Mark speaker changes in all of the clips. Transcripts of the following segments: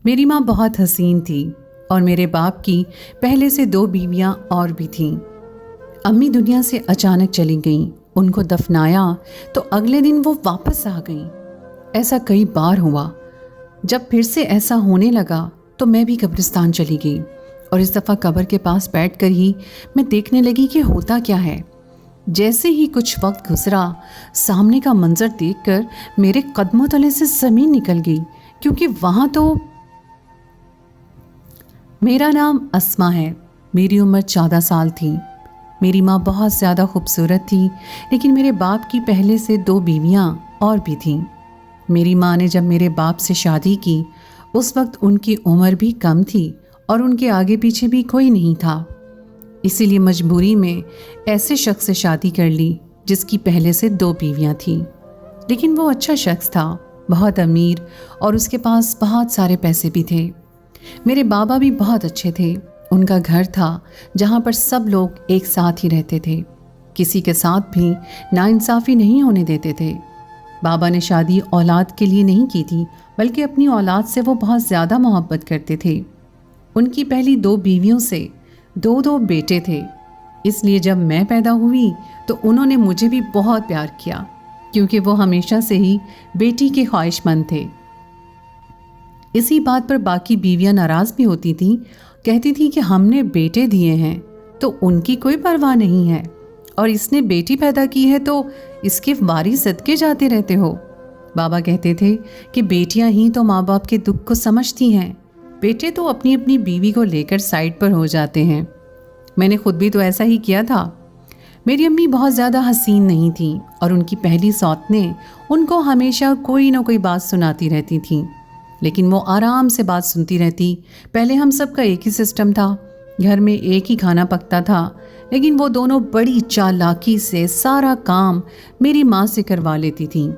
Speaker 1: میری ماں بہت حسین تھی اور میرے باپ کی پہلے سے 2 بیویاں اور بھی تھیں۔ امی دنیا سے اچانک چلی گئیں، ان کو دفنایا تو اگلے دن وہ واپس آ گئیں۔ ایسا کئی بار ہوا۔ جب پھر سے ایسا ہونے لگا تو میں بھی قبرستان چلی گئی اور اس دفعہ قبر کے پاس بیٹھ کر ہی میں دیکھنے لگی کہ ہوتا کیا ہے۔ جیسے ہی کچھ وقت گزرا، سامنے کا منظر دیکھ کر میرے قدموں تلے سے زمین نکل گئی، کیونکہ وہاں تو میرا نام اسما ہے، میری عمر 14 سال تھی۔ میری ماں بہت زیادہ خوبصورت تھی، لیکن میرے باپ کی پہلے سے 2 بیویاں اور بھی تھیں۔ میری ماں نے جب میرے باپ سے شادی کی، اس وقت ان کی عمر بھی کم تھی اور ان کے آگے پیچھے بھی کوئی نہیں تھا، اسی لیے مجبوری میں ایسے شخص سے شادی کر لی جس کی پہلے سے 2 بیویاں تھیں۔ لیکن وہ اچھا شخص تھا، بہت امیر، اور اس کے پاس بہت سارے پیسے بھی تھے۔ میرے بابا بھی بہت اچھے تھے۔ ان کا گھر تھا جہاں پر سب لوگ ایک ساتھ ہی رہتے تھے، کسی کے ساتھ بھی ناانصافی نہیں ہونے دیتے تھے۔ بابا نے شادی اولاد کے لیے نہیں کی تھی، بلکہ اپنی اولاد سے وہ بہت زیادہ محبت کرتے تھے۔ ان کی پہلی 2 بیویوں سے 2 بیٹے تھے، اس لیے جب میں پیدا ہوئی تو انہوں نے مجھے بھی بہت پیار کیا، کیونکہ وہ ہمیشہ سے ہی بیٹی کے خواہش مند تھے۔ اسی بات پر باقی بیویاں ناراض بھی ہوتی تھیں، کہتی تھیں کہ ہم نے بیٹے دیے ہیں تو ان کی کوئی پرواہ نہیں ہے، اور اس نے بیٹی پیدا کی ہے تو اس کے وارث صدقے جاتے رہتے ہو۔ بابا کہتے تھے کہ بیٹیاں ہی تو ماں باپ کے دکھ کو سمجھتی ہیں، بیٹے تو اپنی اپنی بیوی کو لے کر سائڈ پر ہو جاتے ہیں۔ میں نے خود بھی تو ایسا ہی کیا تھا۔ میری امی بہت زیادہ حسین نہیں تھیں اور ان کی پہلی سوتنیں ان کو ہمیشہ کوئی نہ کوئی بات سناتی رہتی تھیں، لیکن وہ آرام سے بات سنتی رہتی۔ پہلے ہم سب کا ایک ہی سسٹم تھا، گھر میں ایک ہی کھانا پکتا تھا، لیکن وہ دونوں بڑی چالاکی سے سارا کام میری ماں سے کروا لیتی تھیں۔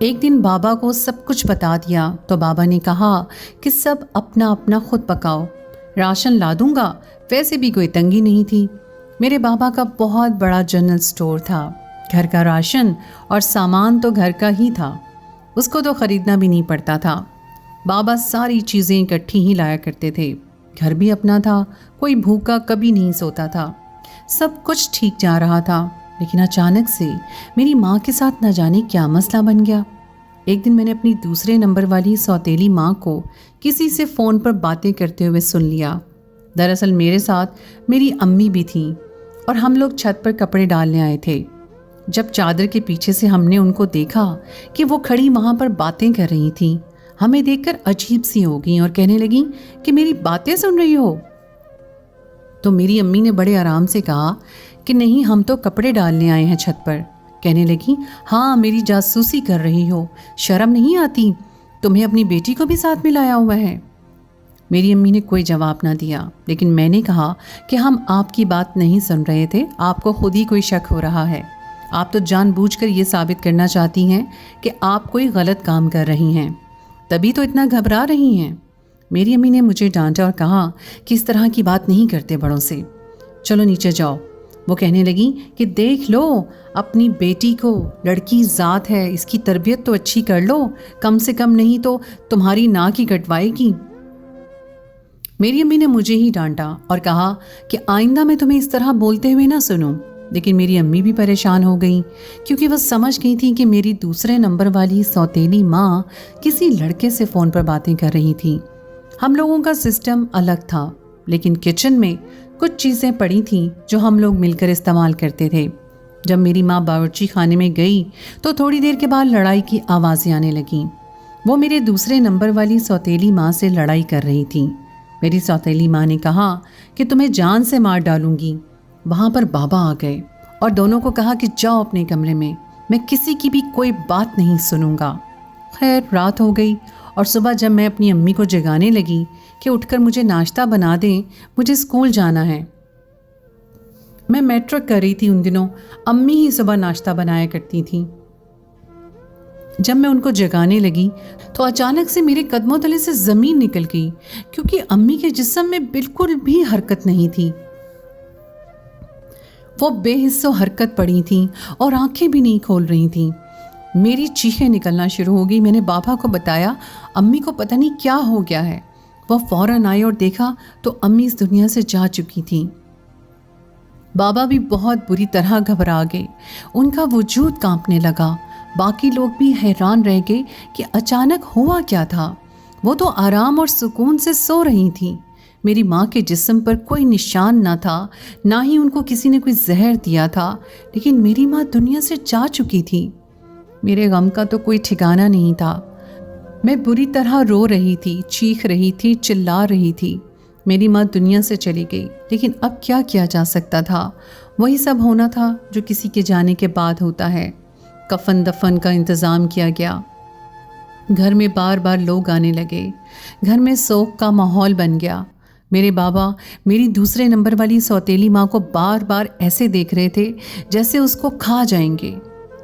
Speaker 1: ایک دن بابا کو سب کچھ بتا دیا تو بابا نے کہا کہ سب اپنا اپنا خود پکاؤ، راشن لا دوں گا، ویسے بھی کوئی تنگی نہیں تھی۔ میرے بابا کا بہت بڑا جنرل سٹور تھا، گھر کا راشن اور سامان تو گھر کا ہی تھا، اس کو تو خریدنا بھی نہیں پڑتا تھا۔ بابا ساری چیزیں اکٹھی ہی لایا کرتے تھے، گھر بھی اپنا تھا، کوئی بھوکا کبھی نہیں سوتا تھا، سب کچھ ٹھیک جا رہا تھا۔ لیکن اچانک سے میری ماں کے ساتھ نہ جانے کیا مسئلہ بن گیا۔ ایک دن میں نے اپنی دوسرے نمبر والی سوتیلی ماں کو کسی سے فون پر باتیں کرتے ہوئے سن لیا۔ دراصل میرے ساتھ میری امی بھی تھیں اور ہم لوگ چھت پر کپڑے ڈالنے آئے تھے۔ جب چادر کے پیچھے سے ہم نے ان کو دیکھا کہ وہ کھڑی وہاں پر باتیں کر رہی تھیں، ہمیں دیکھ کر عجیب سی ہو گئیں اور کہنے لگیں کہ میری باتیں سن رہی ہو؟ تو میری امی نے بڑے آرام سے کہا کہ نہیں، ہم تو کپڑے ڈالنے آئے ہیں چھت پر۔ کہنے لگی ہاں، میری جاسوسی کر رہی ہو، شرم نہیں آتی؟ تمہیں اپنی بیٹی کو بھی ساتھ میں لایا ہوا ہے۔ میری امی نے کوئی جواب نہ دیا، لیکن میں نے کہا کہ ہم آپ کی بات نہیں سن رہے تھے، آپ کو خود ہی کوئی شک ہو رہا ہے، آپ تو جان بوجھ کر یہ ثابت کرنا چاہتی ہیں کہ آپ کوئی غلط کام کر رہی ہیں، تبھی تو اتنا گھبرا رہی ہیں۔ میری امی نے مجھے ڈانٹا اور کہا کہ اس طرح کی بات نہیں کرتے بڑوں سے، چلو نیچے جاؤ۔ وہ کہنے لگی کہ دیکھ لو اپنی بیٹی کو، لڑکی ذات ہے، اس کی تربیت تو اچھی کر لو، کم سے کم نہیں تو تمہاری ناک ہی کٹوائے گی۔ میری امی نے مجھے ہی ڈانٹا اور کہا کہ آئندہ میں تمہیں اس طرح بولتے ہوئے نہ سنوں۔ لیکن میری امی بھی پریشان ہو گئیں، کیونکہ وہ سمجھ گئی تھی کہ میری دوسرے نمبر والی سوتیلی ماں کسی لڑکے سے فون پر باتیں کر رہی تھی۔ ہم لوگوں کا سسٹم الگ تھا، لیکن کچن میں کچھ چیزیں پڑی تھیں جو ہم لوگ مل کر استعمال کرتے تھے۔ جب میری ماں باورچی خانے میں گئی تو تھوڑی دیر کے بعد لڑائی کی آوازیں آنے لگیں۔ وہ میرے دوسرے نمبر والی سوتیلی ماں سے لڑائی کر رہی تھی۔ میری سوتیلی ماں نے کہا کہ تمہیں جان سے مار ڈالوں گی۔ وہاں پر بابا آ گئے اور دونوں کو کہا کہ جاؤ اپنے کمرے میں کسی کی بھی کوئی بات نہیں سنوں گا۔ خیر رات ہو گئی اور صبح جب میں اپنی امی کو جگانے لگی کہ اٹھ کر مجھے ناشتہ بنا دیں، مجھے اسکول جانا ہے۔ میں میٹرک کر رہی تھی ان دنوں، امی ہی صبح ناشتہ بنایا کرتی تھیں۔ جب میں ان کو جگانے لگی تو اچانک سے میرے قدموں تلے سے زمین نکل گئی، کیونکہ امی کے جسم میں بالکل بھی حرکت نہیں تھی۔ وہ بے حس و حرکت پڑی تھیں اور آنکھیں بھی نہیں کھول رہی تھیں۔ मेरी चीखें निकलना शुरू हो गई। मैंने बाबा को बताया, अम्मी को पता नहीं क्या हो गया है। वो फौरन आए और देखा तो अम्मी इस दुनिया से जा चुकी थी। बाबा भी बहुत बुरी तरह घबरा गए, उनका वजूद कांपने लगा। बाकी लोग भी हैरान रह गए कि अचानक हुआ क्या था। वो तो आराम और सुकून से सो रही थी। मेरी माँ के जिस्म पर कोई निशान ना था, ना ही उनको किसी ने कोई जहर दिया था, लेकिन मेरी माँ दुनिया से जा चुकी थी। मेरे गम का तो कोई ठिकाना नहीं था। मैं बुरी तरह रो रही थी, चीख रही थी, चिल्ला रही थी। मेरी माँ दुनिया से चली गई, लेकिन अब क्या किया जा सकता था। वही सब होना था जो किसी के जाने के बाद होता है। कफन दफन का इंतज़ाम किया गया। घर में बार बार लोग आने लगे। घर में शोक का माहौल बन गया। मेरे बाबा मेरी दूसरे नंबर वाली सौतेली माँ को बार बार ऐसे देख रहे थे जैसे उसको खा जाएंगे,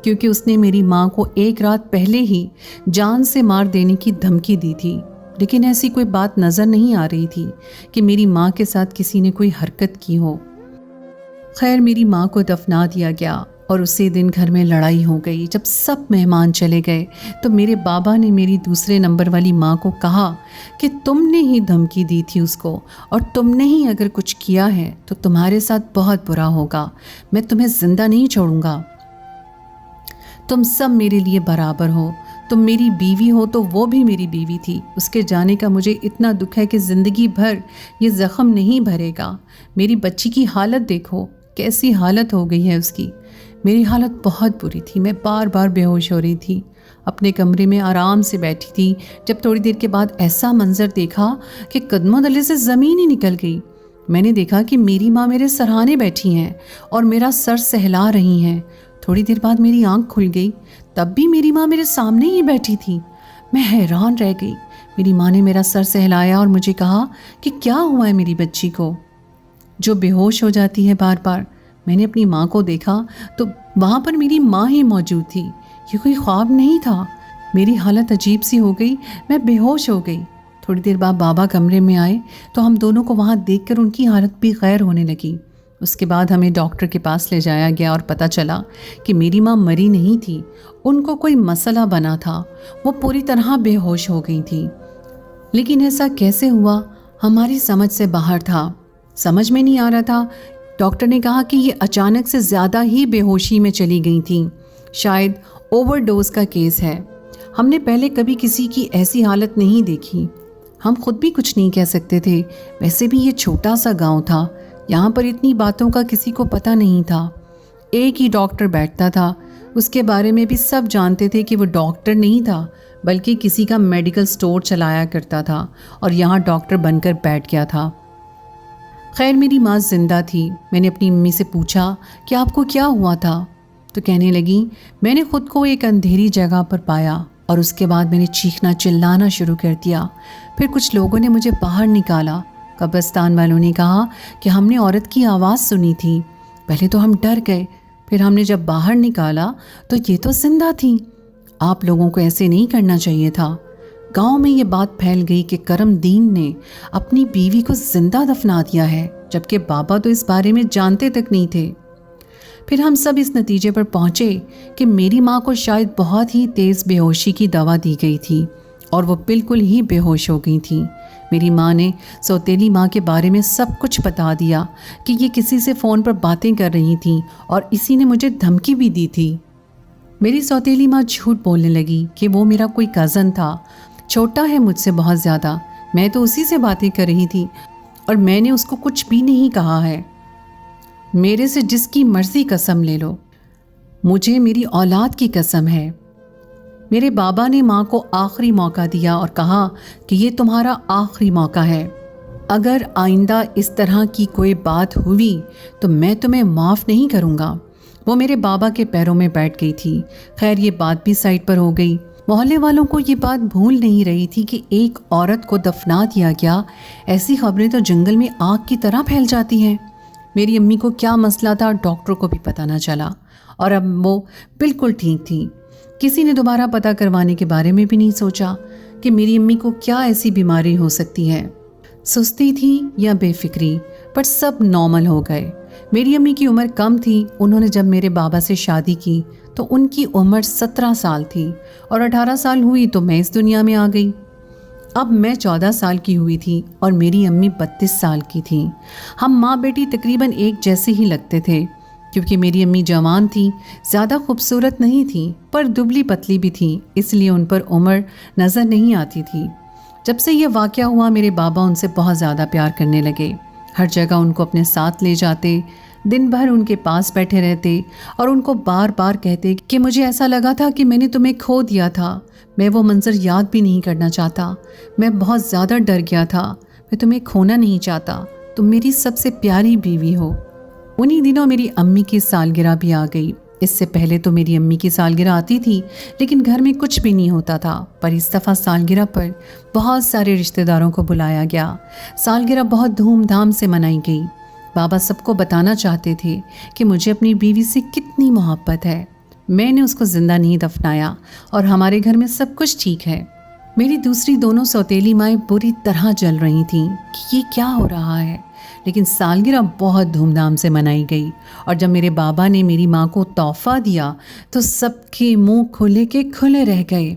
Speaker 1: क्योंकि उसने मेरी माँ को एक रात पहले ही जान से मार देने की धमकी दी थी। लेकिन ऐसी कोई बात नज़र नहीं आ रही थी कि मेरी माँ के साथ किसी ने कोई हरकत की हो। खैर, मेरी माँ को दफना दिया गया और उसी दिन घर में लड़ाई हो गई। जब सब मेहमान चले गए तो मेरे बाबा ने मेरी दूसरे नंबर वाली माँ को कहा कि तुमने ही धमकी दी थी उसको, और तुमने ही अगर कुछ किया है तो तुम्हारे साथ बहुत बुरा होगा। मैं तुम्हें जिंदा नहीं छोड़ूंगा। तुम सब मेरे लिए बराबर हो। तुम मेरी बीवी हो तो वो भी मेरी बीवी थी। उसके जाने का मुझे इतना दुख है कि ज़िंदगी भर ये ज़ख्म नहीं भरेगा। मेरी बच्ची की हालत देखो, कैसी हालत हो गई है उसकी। मेरी हालत बहुत बुरी थी। मैं बार बार बेहोश हो रही थी। अपने कमरे में आराम से बैठी थी जब थोड़ी देर के बाद ऐसा मंजर देखा कि कदमों तले से ज़मीन ही निकल गई। मैंने देखा कि मेरी माँ मेरे सराहने बैठी हैं और मेरा सर सहला रही हैं। थोड़ी देर बाद मेरी आंख खुल गई, तब भी मेरी माँ मेरे सामने ही बैठी थी। मैं हैरान रह गई। मेरी माँ ने मेरा सर सहलाया और मुझे कहा कि क्या हुआ है मेरी बच्ची को, जो बेहोश हो जाती है बार बार। मैंने अपनी माँ को देखा तो वहाँ पर मेरी माँ ही मौजूद थी। ये कोई ख्वाब नहीं था। मेरी हालत अजीब सी हो गई, मैं बेहोश हो गई। थोड़ी देर बाद बाबा कमरे में आए तो हम दोनों को वहाँ देखकर उनकी हालत भी गैर होने लगी। उसके बाद हमें डॉक्टर के पास ले जाया गया और पता चला कि मेरी माँ मरी नहीं थी, उनको कोई मसला बना था। वो पूरी तरह बेहोश हो गई थी। लेकिन ऐसा कैसे हुआ, हमारी समझ से बाहर था। समझ में नहीं आ रहा था। डॉक्टर ने कहा कि ये अचानक से ज़्यादा ही बेहोशी में चली गई थी, शायद ओवरडोज का केस है। हमने पहले कभी किसी की ऐसी हालत नहीं देखी। हम खुद भी कुछ नहीं कह सकते थे। वैसे भी ये छोटा सा गांव था, यहाँ पर इतनी बातों का किसी को पता नहीं था। एक ही डॉक्टर बैठता था, उसके बारे में भी सब जानते थे कि वो डॉक्टर नहीं था बल्कि किसी का मेडिकल स्टोर चलाया करता था और यहाँ डॉक्टर बनकर बैठ गया था। खैर, मेरी माँ जिंदा थी। मैंने अपनी मम्मी से पूछा कि आपको क्या हुआ था, तो कहने लगी मैंने खुद को एक अंधेरी जगह पर पाया और उसके बाद मैंने चीखना चिल्लाना शुरू कर दिया। फिर कुछ लोगों ने मुझे बाहर निकाला। कब्रिस्तान वालों ने कहा कि हमने औरत की आवाज़ सुनी थी। पहले तो हम डर गए, फिर हमने जब बाहर निकाला तो ये तो जिंदा थी। आप लोगों को ऐसे नहीं करना चाहिए था। गांव में ये बात फैल गई कि करमदीन ने अपनी बीवी को जिंदा दफना दिया है, जबकि बाबा तो इस बारे में जानते तक नहीं थे। फिर हम सब इस नतीजे पर पहुंचे कि मेरी माँ को शायद बहुत ही तेज़ बेहोशी की दवा दी गई थी और वो बिल्कुल ही बेहोश हो गई थी। मेरी माँ ने सौतेली माँ के बारे में सब कुछ बता दिया कि ये किसी से फ़ोन पर बातें कर रही थी और इसी ने मुझे धमकी भी दी थी। मेरी सौतेली माँ झूठ बोलने लगी कि वो मेरा कोई कज़न था, छोटा है मुझसे बहुत ज़्यादा। मैं तो उसी से बातें कर रही थी और मैंने उसको कुछ भी नहीं कहा है। मेरे से जिसकी मर्ज़ी कसम ले लो, मुझे मेरी औलाद की कसम है। मेरे बाबा ने माँ को आखिरी मौका दिया और कहा कि ये तुम्हारा आखिरी मौका है। अगर आइंदा इस तरह की कोई बात हुई तो मैं तुम्हें माफ़ नहीं करूँगा। वो मेरे बाबा के पैरों में बैठ गई थी। खैर, ये बात भी साइड पर हो गई। मोहल्ले वालों को ये बात भूल नहीं रही थी कि एक औरत को दफना दिया गया। ऐसी खबरें तो जंगल में आग की तरह फैल जाती हैं। मेरी अम्मी को क्या मसला था डॉक्टर को भी पता ना चला और अब वो बिल्कुल ठीक थी। किसी ने दोबारा पता करवाने के बारे में भी नहीं सोचा कि मेरी अम्मी को क्या ऐसी बीमारी हो सकती है। सुस्ती थी या बेफिक्री, पर सब नॉर्मल हो गए। मेरी अम्मी की उम्र कम थी। उन्होंने जब मेरे बाबा से शादी की तो उनकी उम्र 17 साल थी और 18 साल हुई तो मैं इस दुनिया में आ गई। अब मैं 14 साल की हुई थी और मेरी अम्मी 32 साल की थी। हम माँ बेटी तकरीबन एक जैसे ही लगते थे, क्योंकि मेरी अम्मी जवान थी, ज़्यादा खूबसूरत नहीं थी पर दुबली पतली भी थी, इसलिए उन पर उम्र नज़र नहीं आती थी। जब से ये वाक़या हुआ मेरे बाबा उनसे बहुत ज़्यादा प्यार करने लगे। हर जगह उनको अपने साथ ले जाते, दिन भर उनके पास बैठे रहते और उनको बार बार कहते कि मुझे ऐसा लगा था कि मैंने तुम्हें खो दिया था। मैं वो मंज़र याद भी नहीं करना चाहता। मैं बहुत ज़्यादा डर गया था। मैं तुम्हें खोना नहीं चाहता। तुम मेरी सबसे प्यारी बीवी हो। उन्हीं दिनों मेरी अम्मी की सालगिरह भी आ गई। इससे पहले तो मेरी अम्मी की सालगिरह आती थी, लेकिन घर में कुछ भी नहीं होता था। पर इस दफ़ा सालगिरह पर बहुत सारे रिश्तेदारों को बुलाया गया। सालगिरह बहुत धूमधाम से मनाई गई। बाबा सबको बताना चाहते थे कि मुझे अपनी बीवी से कितनी मोहब्बत है। मैंने उसको ज़िंदा नहीं दफनाया और हमारे घर में सब कुछ ठीक है। मेरी दूसरी दोनों सौतेली माएँ बुरी तरह जल रही थीं कि ये क्या हो रहा है, लेकिन सालगिरह बहुत धूमधाम से मनाई गई। और जब मेरे बाबा ने मेरी माँ को तोहफा दिया तो सबके मुंह खुले के खुले रह गए।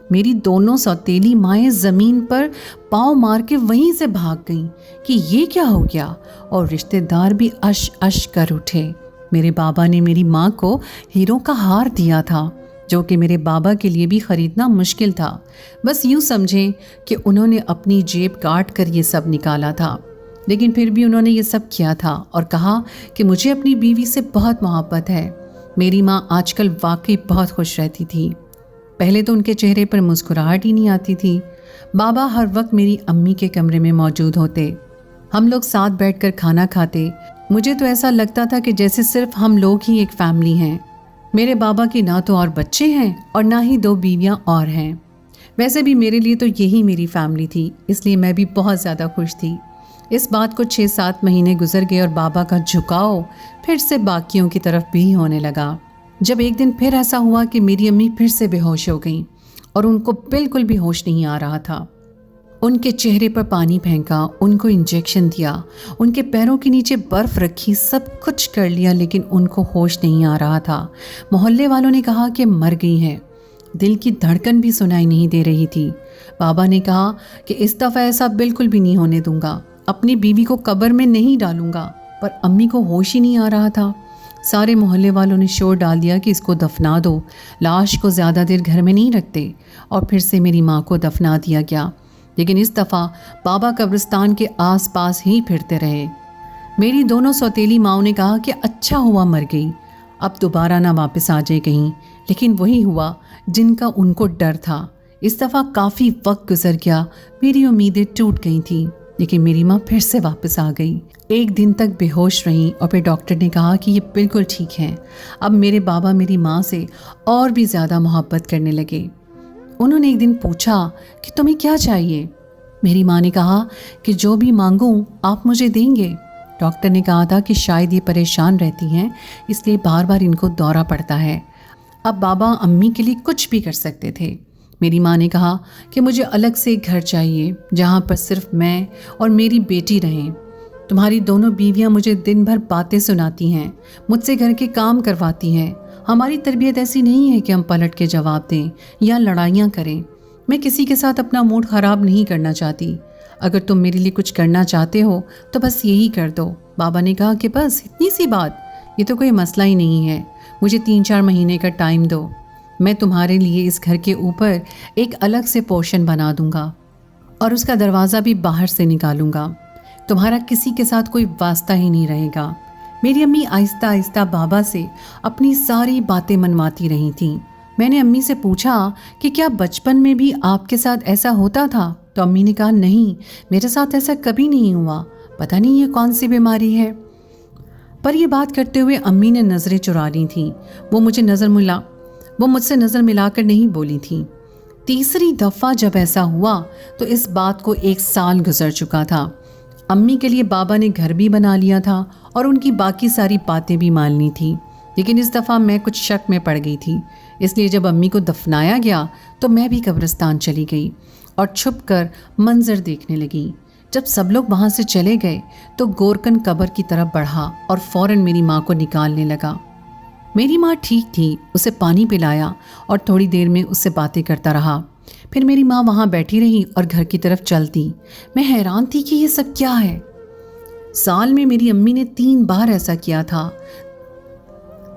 Speaker 1: मेरी दोनों सौतेली माएँ ज़मीन पर पाँव मार के वहीं से भाग गईं कि ये क्या हो गया, और रिश्तेदार भी अश अश कर उठे। मेरे बाबा ने मेरी माँ को हीरों का हार दिया था, जो कि मेरे बाबा के लिए भी ख़रीदना मुश्किल था। बस यूँ समझें कि उन्होंने अपनी जेब काट कर ये सब निकाला था, लेकिन फिर भी उन्होंने ये सब किया था और कहा कि मुझे अपनी बीवी से बहुत मोहब्बत है। मेरी माँ आजकल वाकई बहुत खुश रहती थी। पहले तो उनके चेहरे पर मुस्कुराहट ही नहीं आती थी। बाबा हर वक्त मेरी अम्मी के कमरे में मौजूद होते। हम लोग साथ बैठकर खाना खाते। मुझे तो ऐसा लगता था कि जैसे सिर्फ हम लोग ही एक फैमिली हैं। मेरे बाबा की ना तो और बच्चे हैं और ना ही 2 बीवियां और हैं। वैसे भी मेरे लिए तो यही मेरी फैमिली थी, इसलिए मैं भी बहुत ज़्यादा खुश थी। इस बात को 6-7 महीने गुजर गए और बाबा का झुकाव फिर से बाकियों की तरफ भी होने लगा। जब एक दिन फिर ऐसा हुआ कि मेरी अम्मी फिर से बेहोश हो गईं और उनको बिल्कुल भी होश नहीं आ रहा था। उनके चेहरे पर पानी फेंका, उनको इंजेक्शन दिया, उनके पैरों के नीचे बर्फ़ रखी, सब कुछ कर लिया, लेकिन उनको होश नहीं आ रहा था। मोहल्ले वालों ने कहा कि मर गई हैं। दिल की धड़कन भी सुनाई नहीं दे रही थी। बाबा ने कहा कि इस दफ़ा ऐसा बिल्कुल भी नहीं होने दूंगा, अपनी बीवी को कब्र में नहीं डालूंगा। पर अम्मी को होश ही नहीं आ रहा था। सारे मोहल्ले वालों ने शोर डाल दिया कि इसको दफना दो, लाश को ज़्यादा देर घर में नहीं रखते। और फिर से मेरी माँ को दफना दिया गया, लेकिन इस दफ़ा बाबा कब्रिस्तान के आसपास ही फिरते रहे। मेरी दोनों सौतेली माँओं ने कहा कि अच्छा हुआ मर गई, अब दोबारा ना वापस आ जाए कहीं। लेकिन वही हुआ जिनका उनको डर था। इस दफ़ा काफ़ी वक्त गुजर गया, मेरी उम्मीदें टूट गई थीं, लेकिन मेरी माँ फिर से वापस आ गई। एक दिन तक बेहोश रहीं और फिर डॉक्टर ने कहा कि ये बिल्कुल ठीक है। अब मेरे बाबा मेरी माँ से और भी ज़्यादा मोहब्बत करने लगे। उन्होंने एक दिन पूछा कि तुम्हें क्या चाहिए। मेरी माँ ने कहा कि जो भी मांगूं आप मुझे देंगे। डॉक्टर ने कहा था कि शायद ये परेशान रहती हैं, इसलिए बार बार इनको दौरा पड़ता है। अब बाबा अम्मी के लिए कुछ भी कर सकते थे। मेरी माँ ने कहा कि मुझे अलग से एक घर चाहिए जहाँ पर सिर्फ मैं और मेरी बेटी रहें। तुम्हारी दोनों बीवियाँ मुझे दिन भर बातें सुनाती हैं, मुझसे घर के काम करवाती हैं। हमारी तरबियत ऐसी नहीं है कि हम पलट के जवाब दें या लड़ाइयाँ करें। मैं किसी के साथ अपना मूड ख़राब नहीं करना चाहती। अगर तुम मेरे लिए कुछ करना चाहते हो तो बस यही कर दो। बाबा ने कहा कि बस इतनी सी बात, ये तो कोई मसला ही नहीं है। मुझे 3-4 महीने का टाइम दो, मैं तुम्हारे लिए इस घर के ऊपर एक अलग से पोर्शन बना दूंगा और उसका दरवाज़ा भी बाहर से निकालूंगा। तुम्हारा किसी के साथ कोई वास्ता ही नहीं रहेगा। मेरी अम्मी आहिस्ता आहिस्ता बाबा से अपनी सारी बातें मनवाती रही थीं। मैंने अम्मी से पूछा कि क्या बचपन में भी आपके साथ ऐसा होता था, तो अम्मी ने कहा नहीं, मेरे साथ ऐसा कभी नहीं हुआ, पता नहीं ये कौन सी बीमारी है। पर यह बात करते हुए अम्मी ने नज़रें चुरा ली थीं। वो मुझसे नज़र मिलाकर नहीं बोली थी। तीसरी दफ़ा जब ऐसा हुआ तो इस बात को 1 साल गुजर चुका था। अम्मी के लिए बाबा ने घर भी बना लिया था और उनकी बाकी सारी बातें भी मान ली थी, लेकिन इस दफ़ा मैं कुछ शक में पड़ गई थी। इसलिए जब अम्मी को दफनाया गया तो मैं भी कब्रिस्तान चली गई और छुप कर मंजर देखने लगी। जब सब लोग वहाँ से चले गए तो गोरकन कब्र की तरफ बढ़ा और फ़ौरन मेरी माँ को निकालने लगा। मेरी माँ ठीक थी, उसे पानी पिलाया और थोड़ी देर में उससे बातें करता रहा। फिर मेरी माँ वहाँ बैठी रही और घर की तरफ चल दी। मैं हैरान थी कि ये सब क्या है। साल में मेरी अम्मी ने 3 बार ऐसा किया था।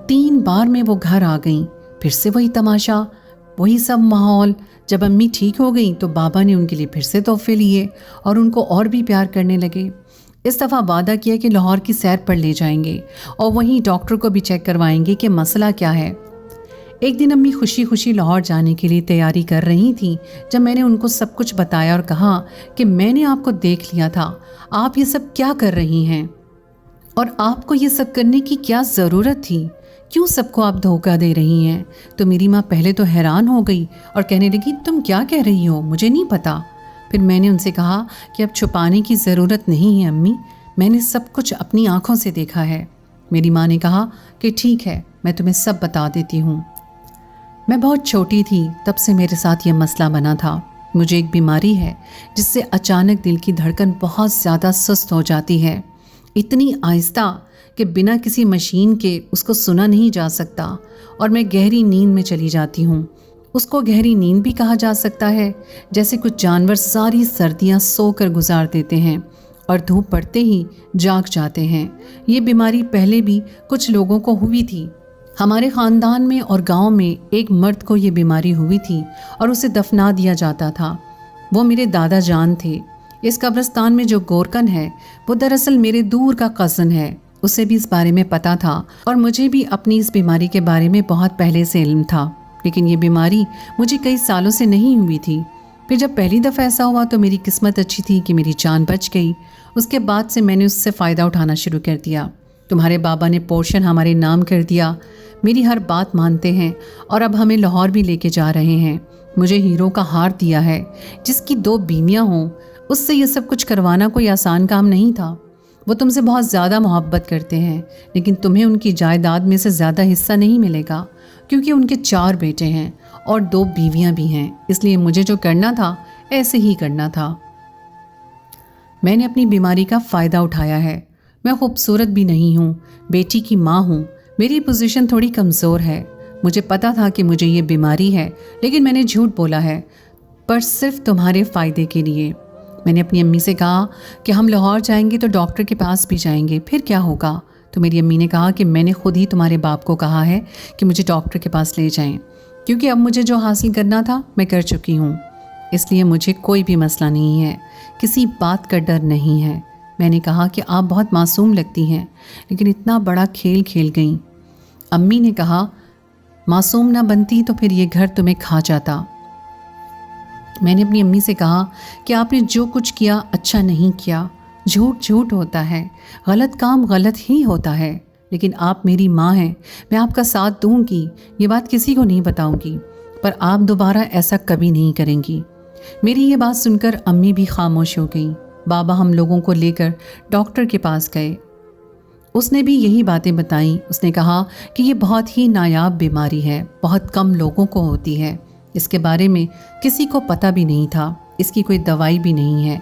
Speaker 1: 3 बार में वो घर आ गईं, फिर से वही तमाशा, वही सब माहौल। जब अम्मी ठीक हो गई तो बाबा ने उनके लिए फिर से तोहफे लिए और उनको और भी प्यार करने लगे। इस दफ़ा वादा किया कि लाहौर की सैर पर ले जाएंगे और वहीं डॉक्टर को भी चेक करवाएंगे कि मसला क्या है। एक दिन अम्मी खुशी खुशी लाहौर जाने के लिए तैयारी कर रही थी जब मैंने उनको सब कुछ बताया और कहा कि मैंने आपको देख लिया था, आप ये सब क्या कर रही हैं और आपको ये सब करने की क्या ज़रूरत थी, क्यों सबको आप धोखा दे रही हैं। तो मेरी माँ पहले तो हैरान हो गई और कहने लगी, तुम क्या कह रही हो, मुझे नहीं पता। फिर मैंने उनसे कहा कि अब छुपाने की ज़रूरत नहीं है अम्मी, मैंने सब कुछ अपनी आँखों से देखा है। मेरी माँ ने कहा कि ठीक है, मैं तुम्हें सब बता देती हूँ। मैं बहुत छोटी थी तब से मेरे साथ ये मसला बना था। मुझे एक बीमारी है जिससे अचानक दिल की धड़कन बहुत ज़्यादा सुस्त हो जाती है, इतनी आहिस्ता कि बिना किसी मशीन के उसको सुना नहीं जा सकता और मैं गहरी नींद में चली जाती हूँ। उसको गहरी नींद भी कहा जा सकता है। जैसे कुछ जानवर सारी सर्दियाँ सोकर गुजार देते हैं और धूप पड़ते ही जाग जाते हैं। ये बीमारी पहले भी कुछ लोगों को हुई थी। हमारे ख़ानदान में और गांव में एक मर्द को ये बीमारी हुई थी और उसे दफना दिया जाता था। वो मेरे दादा जान थे। इस कब्रिस्तान में जो गोरकन है वो दरअसल मेरे दूर का कज़न है। उसे भी इस बारे में पता था और मुझे भी अपनी इस बीमारी के बारे में बहुत पहले से इल्म था, लेकिन ये बीमारी मुझे कई सालों से नहीं हुई थी। फिर जब पहली दफ़ा ऐसा हुआ तो मेरी किस्मत अच्छी थी कि मेरी जान बच गई। उसके बाद से मैंने उससे फ़ायदा उठाना शुरू कर दिया। तुम्हारे बाबा ने पोर्शन हमारे नाम कर दिया, मेरी हर बात मानते हैं और अब हमें लाहौर भी लेके जा रहे हैं। मुझे हीरो का हार दिया है। जिसकी 2 बीवियाँ हों उससे ये सब कुछ करवाना कोई आसान काम नहीं था। वो तुमसे बहुत ज़्यादा मोहब्बत करते हैं, लेकिन तुम्हें उनकी जायदाद में से ज़्यादा हिस्सा नहीं मिलेगा क्योंकि उनके 4 बेटे हैं और 2 बीवियाँ भी हैं। इसलिए मुझे जो करना था ऐसे ही करना था। मैंने अपनी बीमारी का फ़ायदा उठाया है। मैं खूबसूरत भी नहीं हूँ, बेटी की माँ हूँ, मेरी पोजीशन थोड़ी कमज़ोर है। मुझे पता था कि मुझे ये बीमारी है, लेकिन मैंने झूठ बोला है, पर सिर्फ तुम्हारे फ़ायदे के लिए। मैंने अपनी अम्मी से कहा कि हम लाहौर जाएंगे तो डॉक्टर के पास भी जाएंगे, फिर क्या होगा। तो मेरी अम्मी ने कहा कि मैंने खुद ही तुम्हारे बाप को कहा है कि मुझे डॉक्टर के पास ले जाएं, क्योंकि अब मुझे जो हासिल करना था मैं कर चुकी हूँ, इसलिए मुझे कोई भी मसला नहीं है, किसी बात का डर नहीं है। मैंने कहा कि आप बहुत मासूम लगती हैं, लेकिन इतना बड़ा खेल खेल गईं। अम्मी ने कहा, मासूम ना बनती तो फिर ये घर तुम्हें खा जाता। मैंने अपनी अम्मी से कहा कि आपने जो कुछ किया अच्छा नहीं किया। झूठ झूठ होता है, गलत काम गलत ही होता है, लेकिन आप मेरी माँ हैं, मैं आपका साथ दूंगी, ये बात किसी को नहीं बताऊंगी, पर आप दोबारा ऐसा कभी नहीं करेंगी। मेरी ये बात सुनकर अम्मी भी खामोश हो गई। बाबा हम लोगों को लेकर डॉक्टर के पास गए। उसने भी यही बातें बताईं। उसने कहा कि ये बहुत ही नायाब बीमारी है, बहुत कम लोगों को होती है, इसके बारे में किसी को पता भी नहीं था, इसकी कोई दवाई भी नहीं है,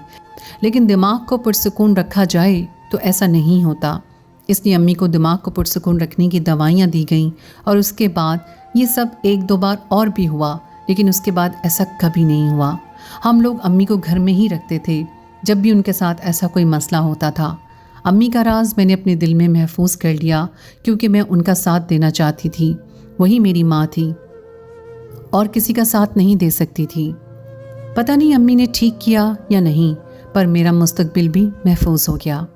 Speaker 1: लेकिन दिमाग को पुरसुकून रखा जाए तो ऐसा नहीं होता। इसलिए अम्मी को दिमाग को पुरसुकून रखने की दवाइयाँ दी गईं और उसके बाद ये सब 1-2 बार और भी हुआ, लेकिन उसके बाद ऐसा कभी नहीं हुआ। हम लोग अम्मी को घर में ही रखते थे जब भी उनके साथ ऐसा कोई मसला होता था। अम्मी का राज मैंने अपने दिल में महफूज कर लिया क्योंकि मैं उनका साथ देना चाहती थी। वही मेरी माँ थी और किसी का साथ नहीं दे सकती थी। पता नहीं अम्मी ने ठीक किया या नहीं, पर मेरा मुस्तकबिल भी महफूज हो गया।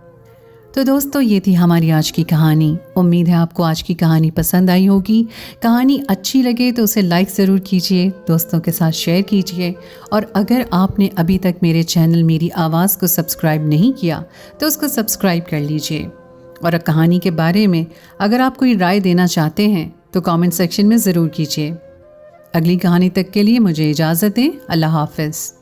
Speaker 1: तो दोस्तों, ये थी हमारी आज की कहानी। उम्मीद है आपको आज की कहानी पसंद आई होगी। कहानी अच्छी लगे तो उसे लाइक ज़रूर कीजिए, दोस्तों के साथ शेयर कीजिए, और अगर आपने अभी तक मेरे चैनल मेरी आवाज़ को सब्सक्राइब नहीं किया तो उसको सब्सक्राइब कर लीजिए। और कहानी के बारे में अगर आप कोई राय देना चाहते हैं तो कमेंट सेक्शन में ज़रूर कीजिए। अगली कहानी तक के लिए मुझे इजाज़त दें। अल्लाह हाफ़िज़।